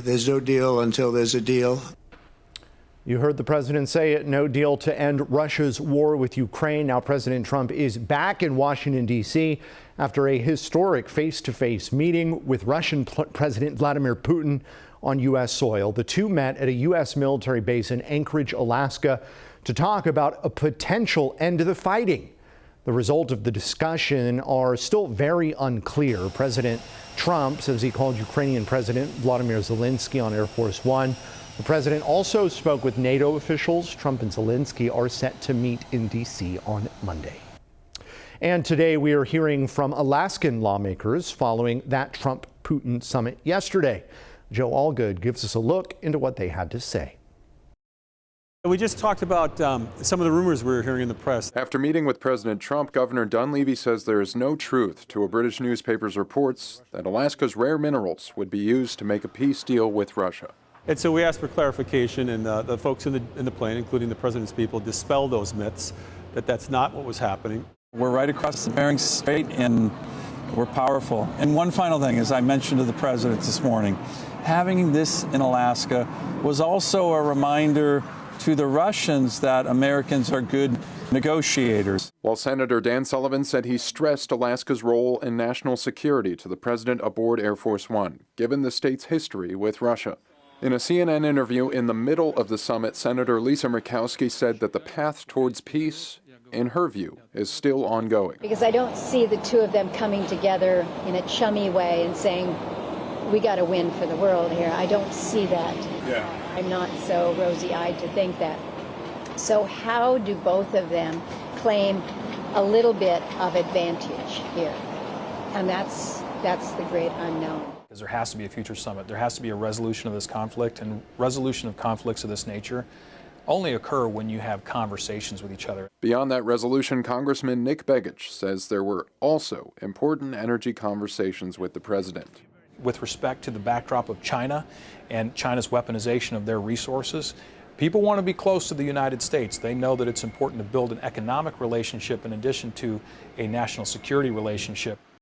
There's no deal until there's a deal. You heard the president say it, no deal to end Russia's war with Ukraine. Now President Trump is back in Washington, D.C. after a historic face-to-face meeting with Russian President Vladimir Putin on U.S. soil. The two met at a U.S. military base in Anchorage, Alaska, to talk about a potential end to the fighting. The result of the discussion are still very unclear. President Trump says he called Ukrainian President Vladimir Zelensky on Air Force One. The president also spoke with NATO officials. Trump and Zelensky are set to meet in D.C. on Monday. And today we are hearing from Alaskan lawmakers following that Trump-Putin summit yesterday. Joe Allgood gives us a look into what they had to say. We just talked about some of the rumors we were hearing in the press. After meeting with President Trump, Governor Dunleavy says there is no truth to a British newspaper's reports that Alaska's rare minerals would be used to make a peace deal with Russia. And so we asked for clarification, and the folks in the plane, including the president's people, dispelled those myths, that that's not what was happening. We're right across the Bering Strait, and we're powerful. And one final thing, as I mentioned to the president this morning, having this in Alaska was also a reminder to the Russians that Americans are good negotiators. While Senator Dan Sullivan said he stressed Alaska's role in national security to the president aboard Air Force One, given the state's history with Russia. In a CNN interview in the middle of the summit, Senator Lisa Murkowski said that the path towards peace, in her view, is still ongoing. Because I don't see the two of them coming together in a chummy way and saying, we got to win for the world here. I don't see that. Yeah. I'm not so rosy-eyed to think that. So how do both of them claim a little bit of advantage here? And that's the great unknown. There has to be a future summit. There has to be a resolution of this conflict, and resolution of conflicts of this nature only occur when you have conversations with each other. Beyond that resolution, Congressman Nick Begich says there were also important energy conversations with the president. With respect to the backdrop of China and China's weaponization of their resources, people want to be close to the United States. They know that it's important to build an economic relationship in addition to a national security relationship.